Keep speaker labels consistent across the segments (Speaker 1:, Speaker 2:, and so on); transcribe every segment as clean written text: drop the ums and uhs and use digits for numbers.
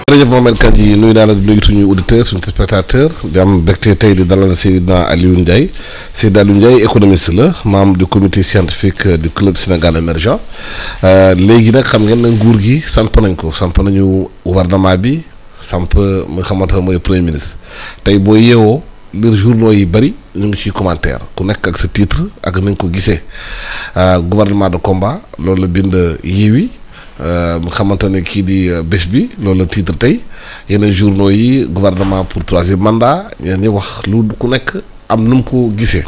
Speaker 1: jërëjëf Mohamed Kandji nuyu naa la di nuyu suñu auditeur suñu spectateur di am mbégte tey di dalal Seydina Aliou Ndiaye Seydina Aliou Ndiaye économiste la membre du comité scientifique du club Sénégal émergent léegi nag xam ngeen ne nguur gi samp nañu gouvernement bi samp nga xamante ne mooy premier ministre tey boo yeewoo lire journaux yi bëri ñu ngi ciy commentaire ku nekk ak sa titre ak nañ ko gisee gouvernement de combat loolu la bind Yewwi mu xamante ne kii di bés bi loolu la titre tey yeneen journaux yi gouvernement pour troisième mandat ñeen ñi wax lu ku nekk am nu mu ko gisee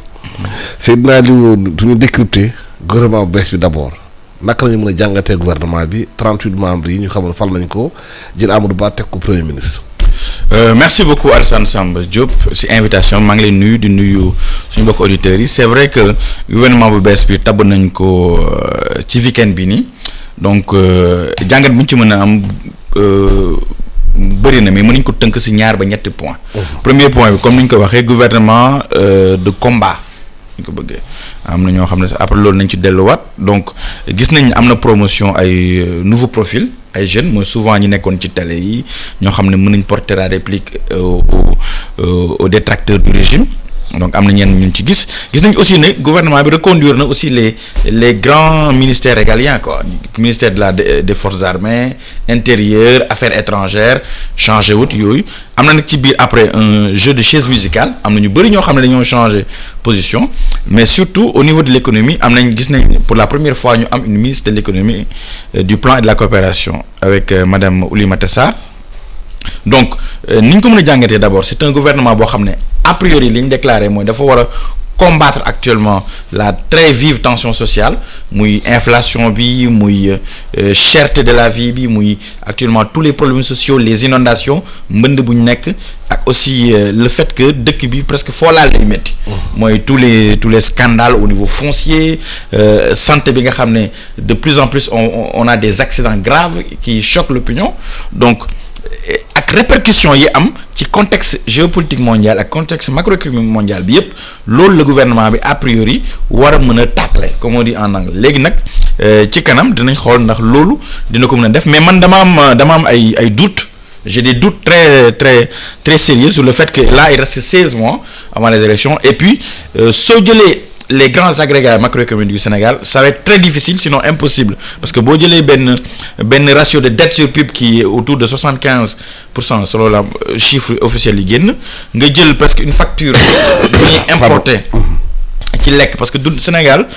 Speaker 1: Seydina Aliou duñu décrypter gouvernement bu bees bi d'abord naka la ñu mën a jàngatee gouvernement bi 38 membres yi ñu xamoon fal nañ ko jël Amadou Ba teg ko premier ministre.
Speaker 2: Merci beaucoup Alassane Samba Diop ci invitation maa ngi leen nuyu di nuyu suñu mbokk auditeurs yi c'est vrai que gouvernement bu bees bi tabb nañ ko ci week-end bi nii donc jàngat bu ñu ci mën a am bëri na mais mën nañ ko tënk ci ñaar ba ñetti points. Premier point bi comme ni ñu ko waxee gouvernement de combat ñu ko bëggee am na ñoo xam ne après loolu nañ ci delluwaat donc gis nañ am na promotion ay nouveau profil ay jeunes mooy souvent ñi nekkoon ci télé yi ñoo xam ne mën nañ porter la réplique aux détracteurs du régime donc am na ñenn ñun ci gis nañ aussi ne gouvernement bi reconduire na aussi les grands ministères régaliens quoi ministère des forces armées intérieur affaires étrangères changé wut yooyu am na nag ci biir après un jeu de chaises musicales am na ñu bëri ñoo xam ne dañoo changé position mais surtout au niveau de l'économie gis nañ pour la première fois ñu am une ministre de l'économie du plan et de la coopération avec madame Oulimata Sarr donc ni ñu ko mën a jàngatee d'abord c'est un gouvernement boo xam ne a priori li ñu déclaré mooy dafa war a combattre actuellement la très vive tension sociale muy inflation bi muy cherté de la vie bi muy actuellement tous les problèmes sociaux les inondations mbënd bu ñu nekk ak aussi le fait que dëkk bi presque foo laal day métti mooy tous les scandales au niveau foncier santé bi nga xam ne de plus en plus on a des accidents graves qui choquent l'opinion donc ak répercussions yi am ci contexte géopolitique mondial ak contexte macroéconomique mondial bi yépp loolu le gouvernement bi a priori war a mën a tacler comme on dit en anglais léegi nag ci kanam dinañ xool ndax loolu dina ko mën a def mais man dama am ay doutes j'ai des doutes très très très sérieux sur le fait que là il reste 16 mois avant les élections et puis soo jëlee les grands agrégats macroéconomiques du Sénégal ça va être très difficile sinon impossible parce que boo jëlee benn ratio de dette sur PIB qui est autour de 75% selon la chiffre officiel yi génn nga jël presque une facture bu ñuy importer ci lekk parce que du Sénégal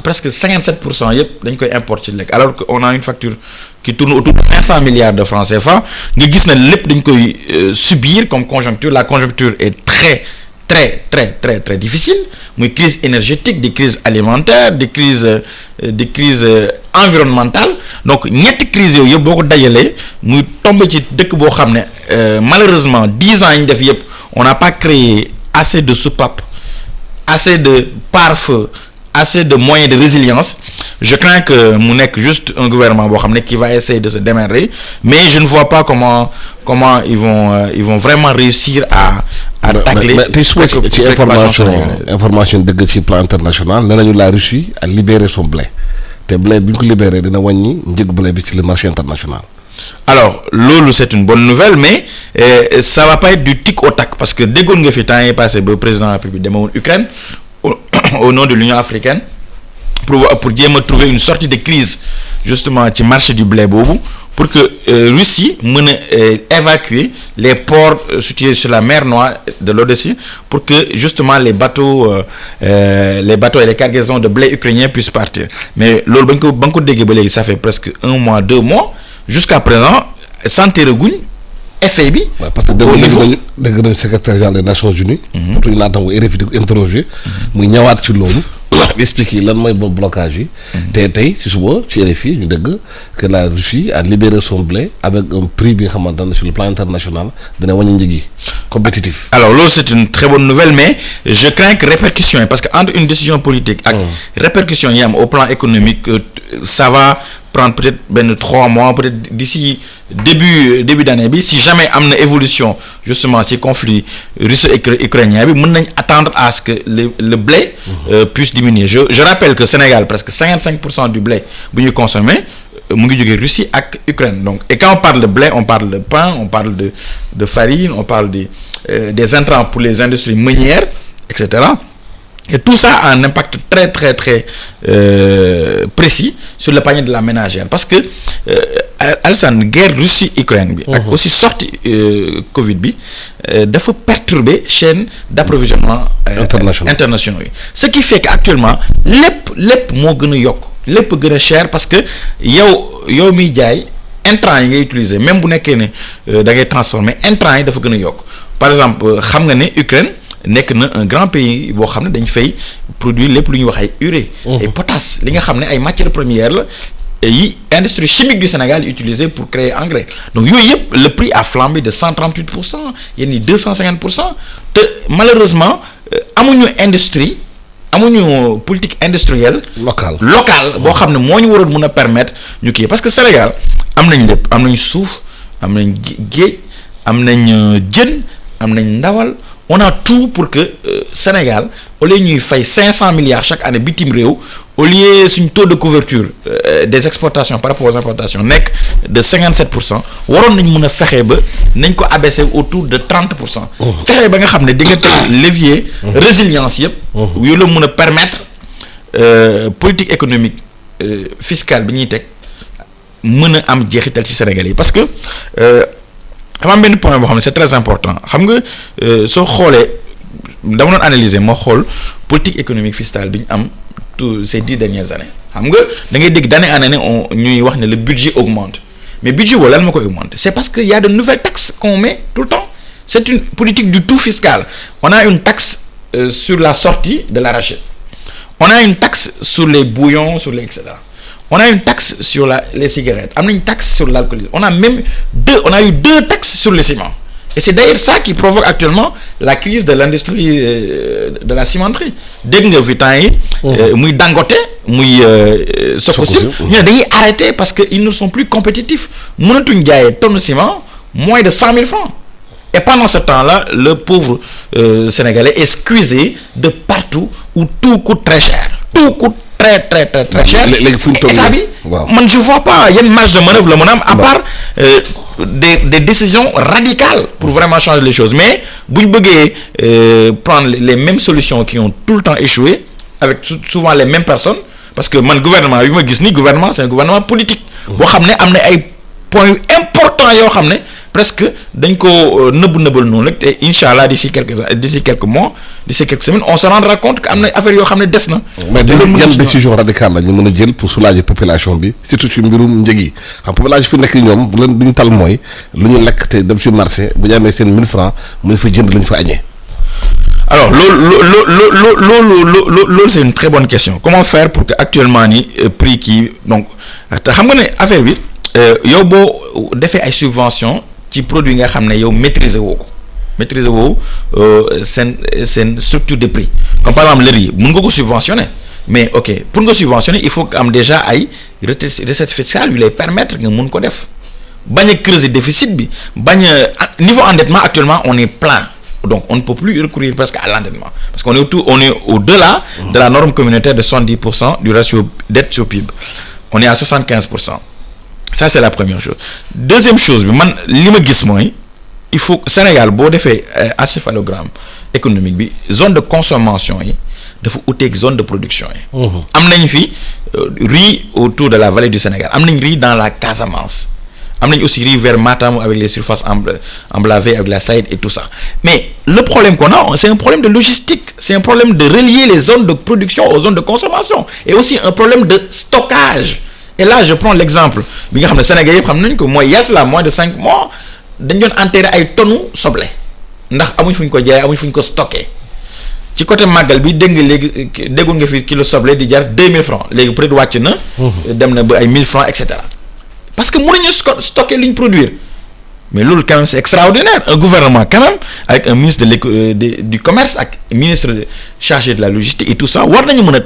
Speaker 2: presque 57% yëpp dañ koy importer ci lekk alors que on a une facture qui tourne autour de 500 milliards de francs CFA nga gis na lépp dañ koy subir comme conjoncture la conjoncture est très difficile muy crise énergétique des crises alimentaires des crises environnementales donc ñetti crises yooyu yëpp boo ko dajalee muy tombé ci dëkk boo xam ne malheureusement 10 ans yi ñu def yëpp on n'a pas créé assez de soupapes assez de pare-feu assez de moyens de résilience je crains que mu nekk juste un gouvernement boo xam ne qui va essayer de se démerder mais je ne vois pas comment ils vont vraiment réussir à tacler
Speaker 1: mais tey suba ci information dëgg ci plan international nee nañu la Russie a libéré son blé te blé bi ñu ko libéré dina wàññi njëg blé bi ci le marché international.
Speaker 2: Alors loolu c'est une bonne nouvelle mais ça va pas être du tic au tac parce que déggoon nga fi temps yi passé ba président de la République demewoon Ukraine au nom de l'Union africaine pour jéem a trouver une sortie de crise justement ci marché du blé boobu pour que Russie mën a évacuer les ports situés sur la mer Noire de l'Odessie pour que justement les bateaux et les cargaisons de blé ukrainien puissent partir mais loolu ba nga ko déggee ba léegi ça fait presque 1 mois 2 mois jusqu'à présent sentir guñ effet bi.
Speaker 1: parce que dégg nañu secrétaire général des Nations Unies. surtout ñu naataango RFI di ko interroger. muy ñëwaat ci loolu. expliquer lan mooy bon blocage yi. tey ci suba ci RFI ñu dégg que la Russie a libéré son blé avec un prix bi nga xamante ne sur le plan international dina wàññi njëg yi compétitif.
Speaker 2: alors loolu c'est une très bonne nouvelle mais je crains que répercussions yi parce que entre une décision politique ak répercussions yi am au plan économique ça va prendre peut-être 3 mois peut-être d'ici début d'année bi si jamais am na évolution justement ci conflit russo-ukrainien bi mën nañ attendre à ce que le blé puisse diminuer je rappelle que Sénégal presque 55% du blé bu ñu consommer mu ngi jógee Russie ak Ukraine donc et quand on parle de blé on parle de pain on parle de farine on parle des intrants pour les industries meunières etc. Et tout ça a un impact très très très précis sur le panier de la ménagère parce que Alassane guerre Russie-Ukraine bi ak aussi sortie Covid bi dafa perturber chaîne d'approvisionnement internationaux yi ce qui fait que actuellement lépp moo gën a yokk lépp gën a cher parce que yow miy jaay intrants yi ngay utiliser même bu nekkee ne da ngay transformer intrants yi dafa gën a yokk par exemple xam nga ne Ukraine nekk na un grand pays boo xam ne dañ fay produire lépp lu ñuy wax ay urée ay potasse li nga xam ne ay matières premières la yi industrie chimique du Sénégal utilisée pour créer engrais donc yooyu yëpp le prix a flambé de 138% yenn yi 250% te malheureusement amuñu industrie amuñu politique industrielle locale boo xam ne moo ñu waroon mën a permettre ñu kii parce que Sénégal am nañ lépp am nañ suuf am nañ géej am nañ jën am nañ ndawal on a tout pour que Sénégal au lieu ñuy fay 500 milliards chaque année bitim réew au lieu suñ taux de couverture des exportations par rapport aux importations nekk de 57% waroon nañ mën a fexe ba nañ ko abaisser autour de 30%. fexe ba nga xam ne di nga teg levier résilience yëpp. yu la mën a permettre politique économique fiscale bi ñuy teg mën a am jeexital ci Sénégal yi parce que. dama am benn point boo xam ne c'est très important xam nga soo xoolee dama doon analyser moo xool politique économique fiscale bi ñu am tous ces 10 dernières années xam nga da ngay dégg d'année en année ñuy wax ne le budget augmente mais budget boobu lan ma koy augmenter c'est parce que y a de nouvelles taxes qu'on met tout le temps c'est une politique du tout fiscale on a une taxe sur la sortie de l'arachide on a une taxe sur les bouillons sur les etc. On a une taxe sur les cigarettes, on a une taxe sur l'alcoolisme, on a eu deux taxes sur le ciment. Et c'est d'ailleurs ça qui provoque actuellement la crise de l'industrie de la cimenterie. Dès que vous avez muy Dangote, muy Sococim, ils ont arrêté parce qu'ils ne sont plus compétitifs. Nous avons une tonne de ciment, moins de 100 000 francs. Et pendant ce temps-là, le pauvre Sénégalais est squeezé de partout où tout coûte très cher. Tout coûte très cher. État bi man je vois pas y a une marge de manœuvre la mën a am à part des décisions radicales pour vraiment changer les choses mais bu ñu bëggee prendre les mêmes solutions qui ont tout le temps échoué avec souvent les mêmes personnes parce que man gouvernement bi ma gis ni gouvernement c'est un gouvernement politique boo xam ne am na ay points importants yoo xam ne presque dañ ko nëbbal noonu rek te incha allah d'ici quelques mois d'ici quelques semaines on se rendra compte que am na affaire yoo xam ne des na.
Speaker 1: mais yan décision radicale la ñu mën a jël pour soulager population bi surtout ci mbirum njëg yi xam population fi nekk ñoom bu leen duñu tal mooy lu ñu lekk te dem ci marché bu ñu amee seen 1000 francs mu ñu fa jënd lu ñu fa añee.
Speaker 2: alors loolu c'est une très bonne question comment faire pour que actuellement ni prix kii donc te xam nga ne affaire bi yow boo defee ay subventions. ci produit nga xam ne yow maîtriser woo seen structure de prix comme par exemple le riz mën nga ko subventionner mais ok pour nga subventionner il faut que am déjà ay recettes fiscales yu lay permettre nga mën ko def bañ a creuser déficit bi bañ a niveau endettement actuellement on est plein donc on ne peut plus recourir presque à l'endettement parce qu'on est au-delà de la norme communautaire de 70% du ratio dette sur PIB on est à 75%. Ça c'est la première chose deuxième chose bi man li ma gis mooy il faut Sénégal boo defee encéphalogramme économique bi zone de consommation yi dafa uteeg zone de production yi. am nañ fi riz autour de la vallée du Sénégal am nañ riz dans la Casamance am nañ aussi riz vers Matam avec les surfaces emblavées avec la Saïd et tout ça mais le problème qu'on a c'est un problème de logistique c'est un problème de relier les zones de production aux zones de consommation et aussi un problème de stockage. Et là je prends l'exemple bi nga xam ne Sénégal yëpp xam nañ ko mooy cela moins de 5 mois dañ doon enterrer ay tonnes soble ndax amuñ fu ñu ko jaayee amuñ fu ñu ko stocké ci côté màggal bi dégg nga léegi déggoon nga fi kilo soble di jar 2000 francs léegi peut-être wàcc na. dem na ba ay 1000 francs et cetera parce que mënuñu stocké li ñu produire mais loolu quand même c'est extraordinaire un gouvernement quand même avec un ministre du commerce ak ministre chargé de la logistique et tout ça war nañu mën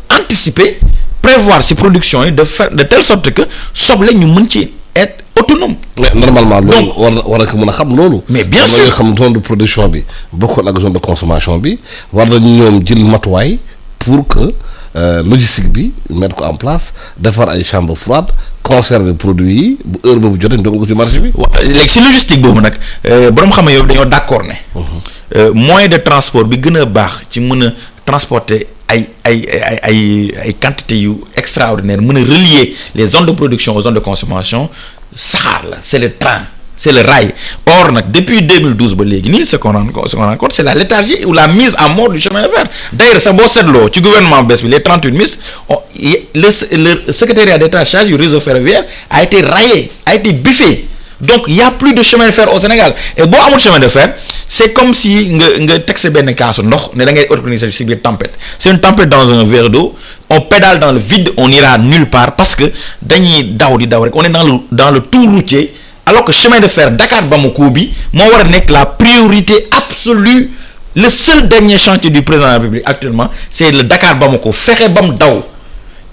Speaker 2: a anticiper. prévoir ces productions yi de telle sorte que soble ñu mën ci être autonome.
Speaker 1: mais normalement loolu war na ko mën a xam loolu.
Speaker 2: mais bien sûr
Speaker 1: xam zone de production bi bokkul ak zone de consommation bi war nañu ñoom jël matuwaay pour que logistique bi mettre ko en place defar ay chambres froides conserver produit yi bu heure boobu jotee ñu dogal ko ci marché bi.
Speaker 2: waaw léegi si logistique boobu nag borom xam yow dañoo d'accord ne. moyen de transport bi gën a baax ci mën a transporter ay quantité yu extraordinaire mën a relier les zones de production aux zones de consommation saxaar la c'est le train. C'est le rail. Or nag depuis 2012 ba léegi nii ce qu'on rend compte c'est la léthargie ou la mise à mort du chemin de fer. D'ailleurs sax boo seetloo ci gouvernement bees bi les 38 ministres le secrétariat d'État chargé du réseau ferroviaire a été rayé, a été biffé. Donc il y a plus de chemin de fer au Sénégal et boo amul chemin de fer c'est comme si nga teg sa benn kaasu ndox ne da ngay organiser ci biir tempête. C'est une tempête dans un verre d'eau. On pédale dans le vide, on ira nulle part parce que dañuy daw di daw rek on est dans le tout routier. Alors que chemin de fer Dakar Bamako bi moo war a nekk la priorité absolue le seul dernier chantier du président de la République actuellement c'est le Dakar Bamako fexe ba mu daw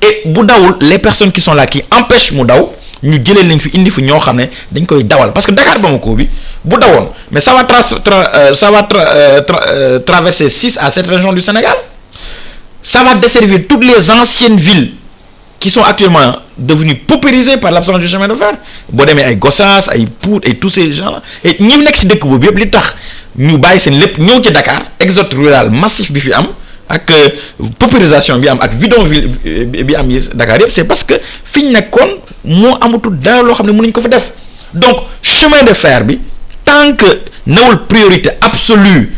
Speaker 2: et bu dawul les personnes qui sont là qui empêchent mu daw ñu jëlee leen fi indi fi ñoo xam ne dañ koy dawal parce que Dakar Bamako bi bu dawoon mais ça va traverser 6 à 7 régions du Sénégal ça va desservir toutes les anciennes villes qui sont actuellement devenus paupérisés par l'absence du chemin de fer boo demee ay Gossas ay Pout et tous ces gens là et ñi nekk ci dëkk boobu yëpp li tax ñu bàyyi seen lépp ñëw ci Dakar exode rural massif bi fi am ak paupérisation bi am ak bidonville bi am yi Dakar yëpp c'est parce que fi ñu nekkoon moo amatul dara loo xam ne mënuñ ko fa def donc chemin de fer bi tant que newul priorité absolue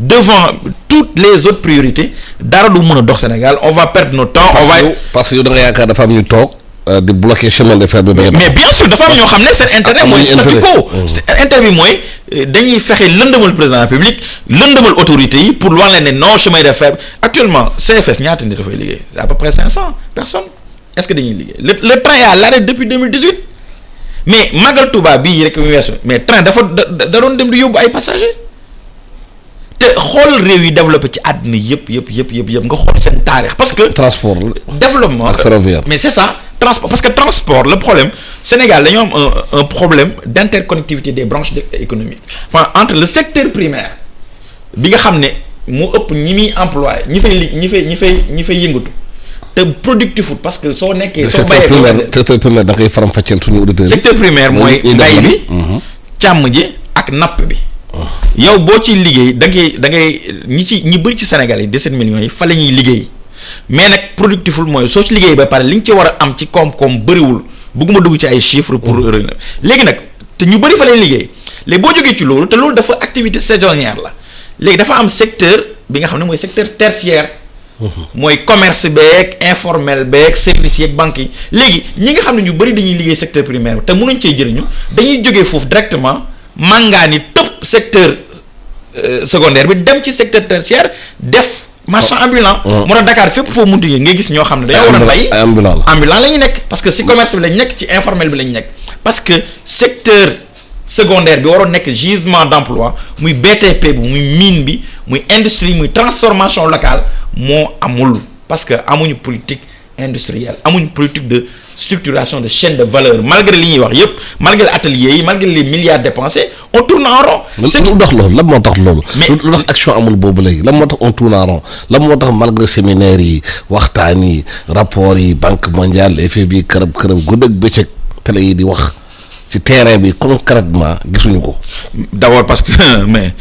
Speaker 2: devant toutes les autres priorités dara du mën a dox Sénégal on va perdre notre temps.
Speaker 1: parce que yow da nga yaakaar dafa am ñu toog di bloquer chemin de fer bi.
Speaker 2: mais bien sûr dafa am ñoo xam ne seen intérêt mooy statu quo. intérêt bi mooy dañuy fexe lëndëmal président de la République lëndëmal autorités yi pour wax leen ne non chemin de fer actuellement CFS ñaata nit dafay liggéey à peu près 500 personnes est-ce que dañuy liggéey le train est à l'arrêt depuis 2018 mais Magal Touba bii rek mu weesu mais train dafa da doon dem di yóbbu ay passagers. te xool réew yi développé ci àddina yëpp nga xool seen taarix parce que. transport développement ferroviaire mais c'est ça transport parce que transport le problème Sénégal dañoo am un problème d'interconnectivité des branches économiques entre le secteur primaire bi nga xam ne moo ëpp ñi muy employé ñi fay yëngatu te productif parce que soo nekkee. soo bayee
Speaker 1: secteur primaire da ngay faram-fàcceel suñu auditeurs yi.
Speaker 2: secteur primaire mooy mbay bi càmm ji ak napp bi. yow boo ci liggéey da ngay ñi bëri ci Sénégal yi 17 millions yi fa la ñuy liggéey mais nag productiful mooy soo ci liggéey ba pare li nga ci war a am ci koom-koom bëriwul bëgguma dugg ci ay chiffres pour léegi nag te ñu bëri fa lay liggéey léegi boo jógee ci loolu te loolu dafa activité saisonnière la léegi dafa am secteur bi nga xam ne mooy secteur tertiaire mooy commerce beeg informel beeg service yeeg banque yi léegi ñi nga xam ne ñu bëri dañuy liggéey secteur primaire te mënuñ cee jëriñu dañuy jógee foofu directement màngaani tëpp secteur secondaire bi dem ci secteur tertiaire def marchand ambulant moo tax Dakar fépp foo munti ngay gis ñoo xam ne dañoo war a bay ambulant la ñuy nekk parce que si commerce bi lañ nekk ci informel bi lañ nekk parce que secteur secondaire bi waroon nekk gisement d'emploi muy BTP bi muy mine bi muy industrie muy transformation locale moo amul parce que amuñu politique industrielle amuñu politique de structuration de chaîne de valeur malgré li ñuy wax yëpp malgré ateliers yi malgré les milliards dépensés on tourne en rond.
Speaker 1: c'est lu tax loolu lan moo tax loolu. mais lu tax action amul boobu léegi lan moo tax on tourne en rond lan moo tax malgré séminaires yi waxtaan yi rapports yi banque mondiale FMI kërëb guddeeg bëccëg télé yi di wax ci terrain bi concrètement gisuñu ko.
Speaker 2: d'abord parce que mais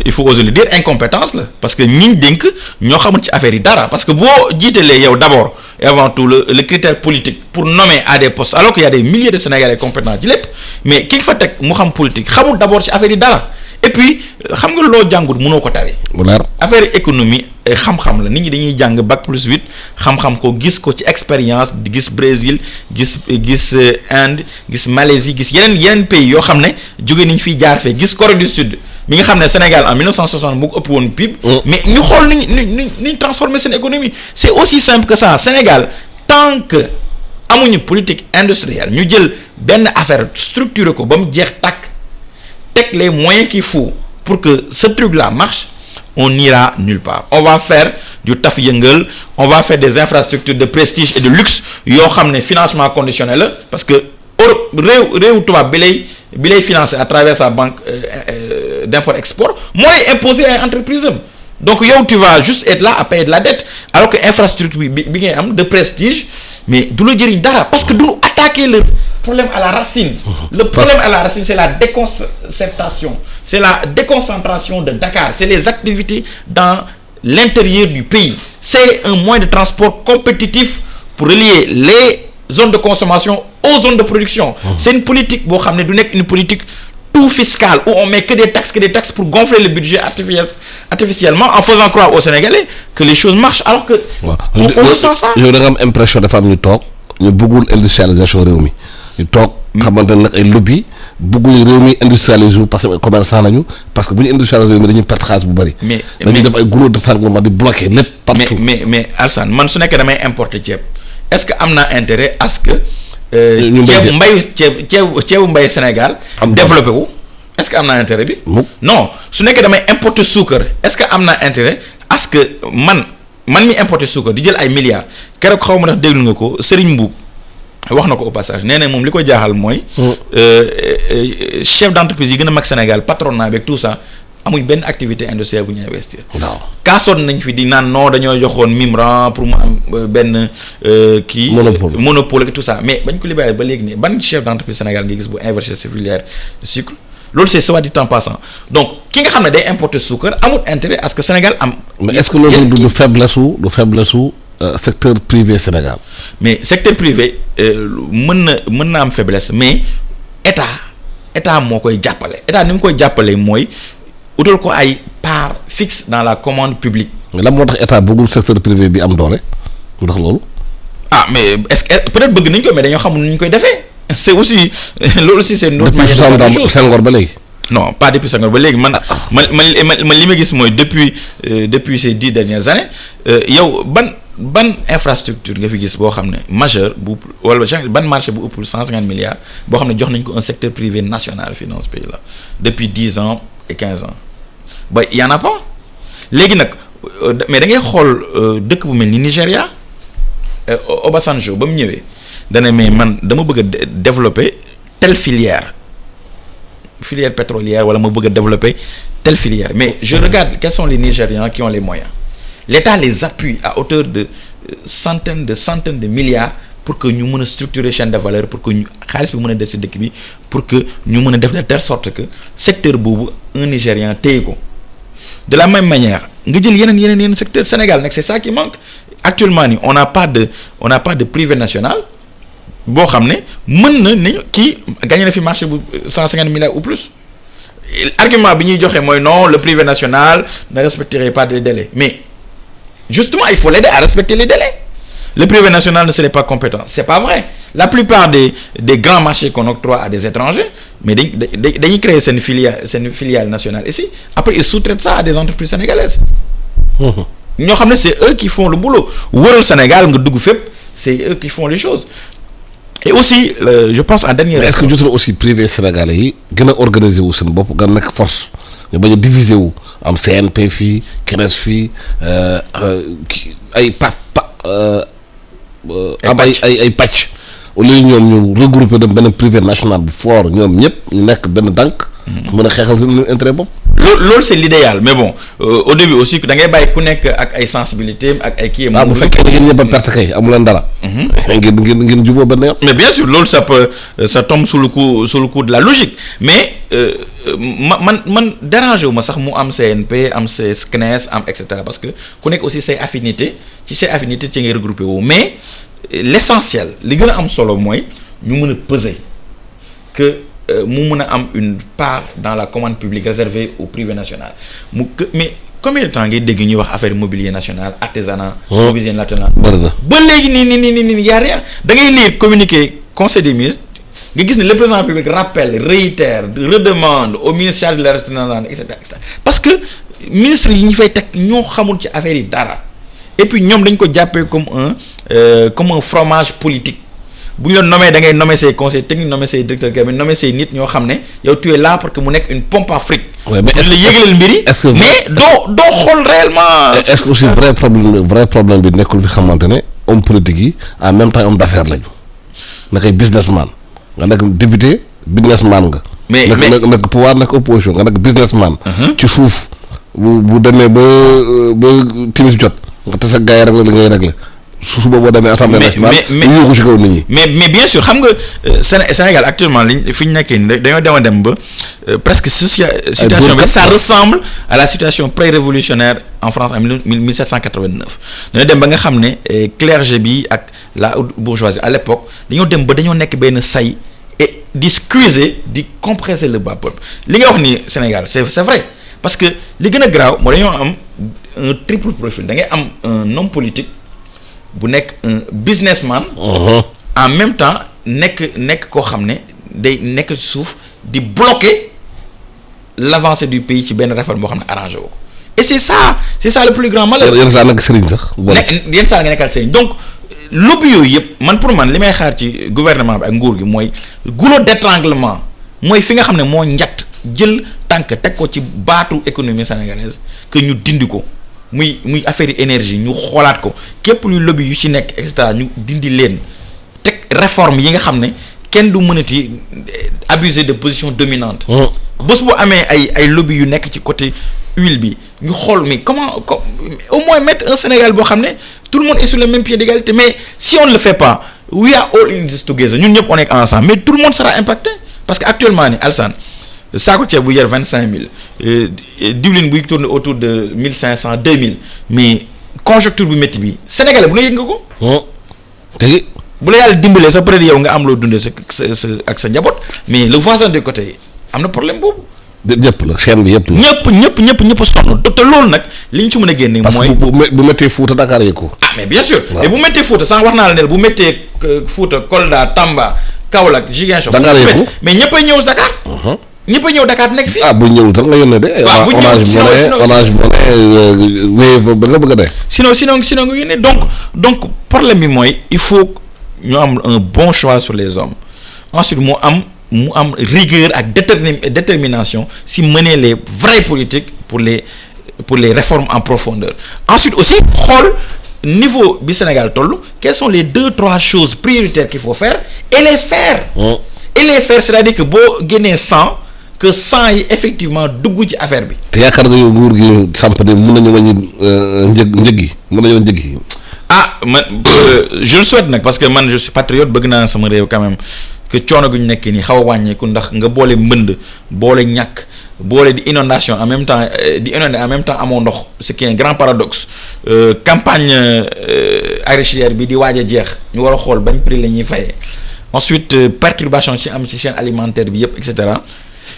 Speaker 2: il faut oser le dire incompétence la parce que ñiñ dénk ñoo xamul ci affaire yi dara parce que boo jiitalee yow d'abord et avant tout le critère politique pour nommer à des postes alors qu'il y a des milliers de Sénégalais compétents ci lépp mais ki fa teg mu xam politique xamul d'abord ci affaire yi dara et puis xam nga loo jàngut mënoo ko tari.
Speaker 1: mu leer
Speaker 2: affaire économie xam-xam la nit ñi dañuy jàng bac plus 8 xam-xam ko gis ko ci expérience di gis Brésil gis Inde gis Malaisie gis yeneen pays yoo xam ne jóge nañ fiy jaar fee gis Corée du Sud mi nga xam ne Sénégal en 1960 mu ko ëpp woon PIB. mais ñu xool ni transformer seen économie c'est aussi simple que ça Sénégal tant que amuñu politique industrielle ñu jël benn affaire structuré ko ba mu jeex tàkk teg les moyens qu'il faut pour que ce truc-là marche on n'ira nulle part on va faire du taf yëngal on va faire des infrastructures de prestige et de luxe yoo xam ne financement conditionnel la parce que Europe réew tubaab bi lay financer à travers sa banque d'import-export moo lay imposer ay entreprise am donc yow tu vas juste être là à payer de la dette alors que infrastructure bi ngay am de prestige mais du la jëriñ dara parce que du attaquer le problème à la racine. Le problème à la racine c'est la déconcertation, c'est la déconcentration de Dakar, c'est les activités dans l'intérieur du pays, c'est un moyen de transport compétitif pour relier les zones de consommation aux zones de production. C'est une politique boo xam ne du nekk une politique tout fiscale où on met que des taxes pour gonfler le budget artificiellement en faisant croire aux Sénégalais que les choses marchent alors que on ressent ça.
Speaker 1: yow da nga am impression dafa am ñu toog ñu bëggul industrialisation réew mi ñu toog xamante ne nag ay lobby bëggul réew mi industrialiser parce que commerçant lañu parce que bu ñu industrialiser réew mi dañuy perte xaalis bu bëri. mais dañuy def ay goulot d'étranglement di bloquer lépp partout.
Speaker 2: mais Alsane man su nekkee damay importer ceeb est-ce que am na intérêt à ce que ceebu mbay Sénégal développé wu est-ce que am na intérêt bi non su nekkee damay importer suukar est-ce que am na intérêt à ce que man mi importer suukar di jël ay milliards keroog xaw ma ndax déglu nga ko Serigne Mboup wax na ko au passage nee na moom li ko jaaxal mooy chef d'entreprise yi gën a mag Sénégal patronat avec tout ça amuñ benn activité industrielle bu ñu investir. waaw kaasoon nañ fi di naan non dañoo joxoon Mimran pour mu am benn kii. monopole et tout ça mais bañ ko libéré ba léegi nii ban chef d'entreprise Sénégal nga gis bu investir ci filière sucre loolu c'est soit dit en passant donc ki nga xam ne day importer sucre amul intérêt à ce que Sénégal am.
Speaker 1: mais est-ce que loolu du faiblesse su secteur privé Sénégal.
Speaker 2: mais secteur privé mën na am faiblesse mais état moo koy jàppale état ni mu koy jàppale mooy. utal ko ay part fixe dans la commande publique.
Speaker 1: mais lan moo tax état bëggul secteur privé bi am doole lu tax loolu.
Speaker 2: ah mais est-ce que peut-être bëgg nañ ko mais dañoo xamul nu ñu koy defee c'est aussi loolu aussi c'est une autre manière de faire les choses.
Speaker 1: Senghor ba léegi.
Speaker 2: non pas depuis Senghor ba léegi man li ma gis mooy depuis ces 10 dernières années yow ban infrastructure nga fi gis boo xam ne majeur bu wala ban marché bu ëpp 150 milliards boo xam ne jox nañ ko un secteur privé national fii dans ce pays là depuis 10 ans et 15 ans ba y en a pas léegi nag mais da ngay xool dëkk bu mel ni Nigéria Obasanjo ba mu ñëwee dana mais man dama bëgg a développer telle filière pétrolière wala ma bëgg a développer telle filière mais je regarde quels sont les Nigérians qui ont les moyens l'État les appuie à hauteur de centaines de milliards pour que ñu mën a structurer chaîne de valeur pour que ñu xaalis bi mën a des ci dëkk bi pour que ñu mën a def de telle sorte que secteur boobu un Nigérian téye ko de la même manière nga jël yeneen secteur Sénégal nag c'est ça qui manque actuellement ni on n'a pas de privé national boo xam ne mën na ne kii gagné na fi marché bu 150 milliards ou plus argument bi ñuy joxe mooy non le privé national ne respecterait pas les délais mais justement il faut l'aider à respecter les délais. Le privé national ne serait pas compétent c'est pas vrai la plupart des grands marchés qu'on octroie à des étrangers mais dañuy créer seen filiale nationale ici après ils sous-traitent ça à des entreprises sénégalaises ñoo xam ne c'est eux qui font le boulot wëral Sénégal nga dugg fépp c'est eux qui font les choses et aussi je pense en dernier.
Speaker 1: mais est-ce que jotul aussi privé sénégalais yi gën a organiser wu seen bopp gën a nekk force ñu bañ a diviser wu am CNP fii CNES fii ay am ay pàcc au lieu ñoom ñu regrouper dem benn privé national bu fort ñoom ñëpp ñu nekk benn dànk. mën a xeexal seen intérêt bopp.
Speaker 2: loolu c'est l'idéal mais bon au début aussi da ngay bàyyi ku nekk ak ay sensibilité ak ay kii.
Speaker 1: bu fekkee ngeen ñëpp a perte kay amu leen dara. ngeen jubóo benn yoon.
Speaker 2: mais bien sûr loolu ça tombe sous le coup de la logique mais man dérangé wu ma sax mu am CNP am CNES am et cetera parce que ku nekk aussi say affinité ci ngay regroupé wu mais l'essentiel li gën a am solo mooy ñu mën a peser que. mu mën a am une part dans la commande publique réservée au privé national mais combien de temps ngay dégg ñuy wax affaire mobilier national artisanat mobilier national ba léegi nii y a rien da ngay lire communiqué conseil des ministres nga gis ne le président public rappelle réitère redemande au ministre chargé de la restauration et cetera parce que ministre yi ñu fay teg ñoo xamul ci affaire yi dara et puis ñoom dañ ko jàppee comme un fromage politique bu ñu la nommé da ngay nommé say conseils techniques nommé say directeurs cabinet nommé say nit ñoo xam ne yow tu es là pour que mu nekk une pompe à fric.
Speaker 1: oui mais
Speaker 2: est-ce que la yëgaleel mbir yi mais doo xool réellement.
Speaker 1: est-ce que aussi vrai problème bi nekkul fi xamante ne homme politique yi en même temps homme d'affaires lañu nakay businessman nga nekk député businessman nga. mais nekk pouvoir nekk opposition nga nekk businessman. ci suuf bu demee ba timis jot nga tase ak gars yi rek la ngay régler suba boo demee assemblée nationale. mais yuuxu ci kaw nit ñi.
Speaker 2: mais bien sûr xam nga Sénégal actuellement fi ñu nekkee nii dañoo dem ba presque situation bi ça ressemble à la situation pré-révolutionnaire en France en 1789 dañoo dem ba nga xam ne clergé bi ak la bourgeoisie à l'époque dañoo dem ba dañoo nekk benn say et di squeezer di compresser le bas peuple li nga wax ni Sénégal c'est vrai parce que li gën a graaw moo dañoo am un triple profil da ngay am un homme politique bu nekk un businessman. en même temps nekk koo xam ne day nekk ci suuf di bloquer l'avancée du pays ci benn réforme boo xam ne arrangé woo ko et c'est ça le plus grand malheur.
Speaker 1: yenn saa nekk sëriñ sax.
Speaker 2: yenn saa nga nekkal sëriñ donc lobby yooyu yëpp man pour man li may xaar ci gouvernement bi ak nguur gi mooy goulot d'étranglement mooy fi nga xam ne moo njatt jël tànk teg ko ci baatu économie sénégalaise que ñu dindi ko. muy affaire yi énergie ñu xoolaat ko képp luy lobby yu ci nekk et cetera ñu dindi leen teg réforme yi nga xam ne kenn du mënati abuser de position dominante. bés bu amee ay lobby yu nekk ci côté huile bi ñu xool mais comment au moins mettre un Sénégal boo xam ne tout le monde est sur le même pied d'égalité mais si on ne le fait pas we are all in this together ñun ñëpp on est ensemble mais tout le monde sera impacté parce que actuellement ni Alassane saako ceeb bu yer 25000 diwlin buy tourner autour de 1500 2000 mais conjoncture bu métti bi sénégalais bu ne yëg nga ko.
Speaker 1: tey
Speaker 2: bu la yàlla dimbalee sa peut-être yow nga am loo dundee sa ak sa njaboot mais le voisin de côté am na problème boobu.
Speaker 1: ñëpp la chaîne bi yëpp la.
Speaker 2: ñëpp sonn te loolu nag li ñu ci mën a génne. mooy
Speaker 1: parce que bu méttee Fouta Dakar yëg ko.
Speaker 2: mais bien sûr. mais bu méttee Fouta sànq wax naa la ne bu méttee Fouta Kolda Tamba Kaolack Ziguinchor.
Speaker 1: Dakar yëg ko
Speaker 2: mais ñëppay ñëw Dakar. ñëpp a ñëw Dakar nekk fii.
Speaker 1: bu ñëwul sax nga yónnee de.
Speaker 2: waaw bu ñëwul
Speaker 1: Orange Money Wave ba nga bëgg a dee.
Speaker 2: sinon nga yónnee donc problème bi mooy il faut ñu am un bon choix sur les hommes ensuite mu am rigueur ak détermination si mener les vraies politiques pour les réformes en profondeur ensuite aussi xool niveau bi Sénégal toll quelles sont les 2-3 choses prioritaires qu'il faut faire et les faire. C'est-à-dire que boo génnee 100 que 100 yi effectivement dugg ci affaire bi.
Speaker 1: te yaakaar nga yow nguur gi samp ne mën nañu wàññi njëg yi mën nañu njëg yi.
Speaker 2: man je le souhaite nag parce que man je suis patriote bëgg naa sama réew quand même que coono gu ñu nekk nii xaw a wàññeeku ndax nga boole mbënd boole ñàkk boole di inondation en même temps di inonder en même temps amoo ndox ce qui est un grand paradoxe campagne arachidière bi di waaj a jeex ñu war a xool bañ prix la ñuy fayee ensuite perturbation ci am ci chaîne alimentaire bi yëpp et cetera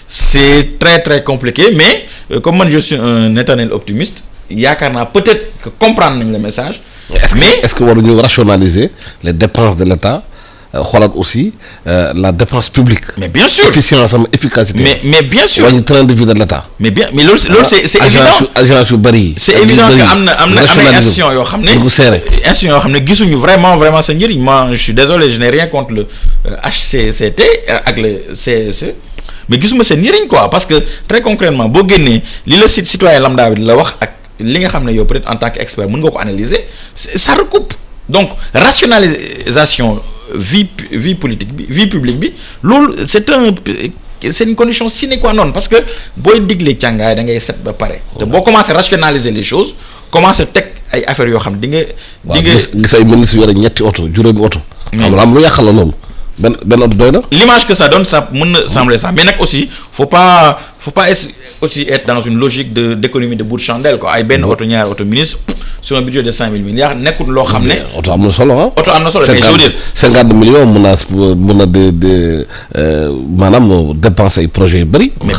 Speaker 2: c'est très très compliqué mais comme man je suis un éternel optimiste yaakaar naa peut-être que comprendre nañ le message. mais
Speaker 1: est-ce que waruñu rationaliser les dépenses de l'État xoolaat aussi la dépense publique.
Speaker 2: mais bien sûr
Speaker 1: efficience am efficacité.
Speaker 2: mais bien sûr
Speaker 1: wàññi train de vie de l'État.
Speaker 2: mais loolu c'est évident
Speaker 1: agence yu bëri yi.
Speaker 2: c'est évident que am na ay institutions yoo xam ne institutions yoo xam ne gisuñu vraiment sa njëriñ. moi je suis désolé je n'ai rien contre le HCCT ak le CSE mais gisuma seen njëriñ quoi parce que très concrètement boo génnee li la citoyen lambda bi di la wax ak li nga xam ne yow peut-être en tant qu'expert mën nga ko analyser ça recoupe donc rationalisation vie politique bi vie publique bi loolu c'est une condition sine qua non parce que booy diglee càngaay da ngay set ba pare te boo commencé rationaliser les choses commencé teg ay affaires yoo xam di nga
Speaker 1: gis ay ministres yore ñetti oto juróomi oto am lu yàqal la loolu benn oto doy na. l'image
Speaker 2: que ça donne ça mën na sembler ça mais nag aussi faut pas aussi être dans une logique d'économie de bout de chandelle quoi ay benn oto ñaari oto ministre sur un budget de 5 000 milliards nekkul loo xam ne.
Speaker 1: oto am na solo ah.
Speaker 2: oto am na solo mais je veux dire
Speaker 1: 50 millions mën na de maanaam dépenser ay projets yu bëri.
Speaker 2: mais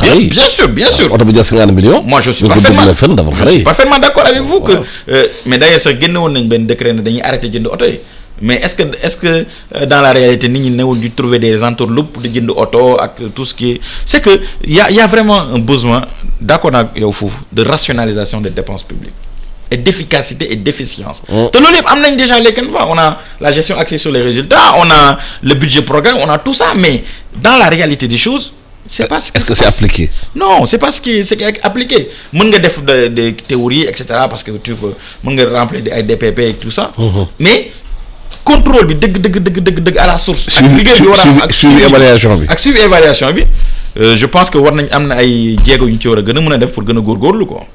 Speaker 2: bien sûr.
Speaker 1: oto bi jël 50 millions.
Speaker 2: moi je suis parfaitement d'accord avec vous que mais d'ailleurs sax génne woon nañ benn décret ne dañuy arrêter jënd oto yi. mais est-ce que dans la réalité nit ñi newul di trouver des entourloupes di jënd oto ak tout ce qui c'est que y a vraiment un besoin d'accord nag yow foofu de rationalisation des dépenses publiques et d'efficacité et d'efficience. te loolu yëpp am nañ déjà les canevas on a la gestion axée sur les résultats on a le budget programme on a tout ça mais dans la réalité des choses. c'est pas ce qui
Speaker 1: est-ce que c'est appliqué.
Speaker 2: non c'est pas ce qui est appliqué mën nga def des théories et cetera parce que tu peux mën nga remplir ay DPP et tout ça. mais contrôle bi dëgg à la source. ak liggéey bi war a am ak suivi évaluation bi je pense que war nañ am na ay jéego yu ñu ci war a gën a mën a def pour gën a góorgóorlu quoi.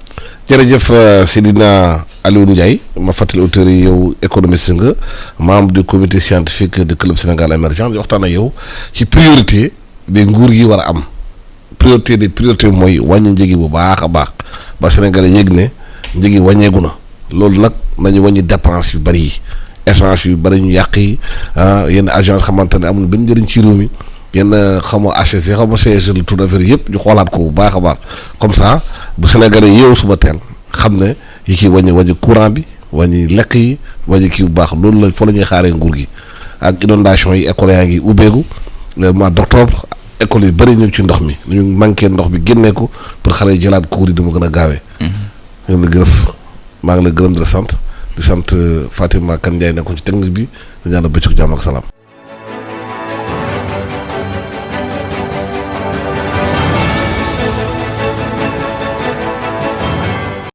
Speaker 1: jërëjëf Seydina Alioune Ndiaye ma fàttali auteurs yi yow économiste nga membre du comité scientifique du club Sénégal émergent di waxtaan ak yow ci priorité bi nguur gi war a am priorité des priorités mooy wàññi njëgi bu baax a baax ba Sénégalais yëg ne njëgi wàññeeku na loolu nag nañu wàññi dépense yu bëri yi essence yu bëri ñu yàq yi yenn agence xamante ne amul benn njëriñ ci réew mi yenn xamoo HCC xamoo CSG le tour d'affaire yëpp ñu xoolaat ko bu baax a baax comme ça bu Sénégalais yeewu suba teel xam ne yi kii wàññi courant bi wàññi lekk yi wàññi kii bu baax loolu la fa la ñuy xaaree nguur gi ak inondation yi école yaa ngi ubbeeku le mois d'octobre école yi bëri ñu ci ndox mi ñu manqué ndox bi génnee ko pour xale yi jëlaat cours yi dama gën a gaawee. maa ngi la gërëm di la sant di sant Fatima Kane Ndiaye nekkoon ci technique bi di ñaan bëccëg jàmm ak salaam.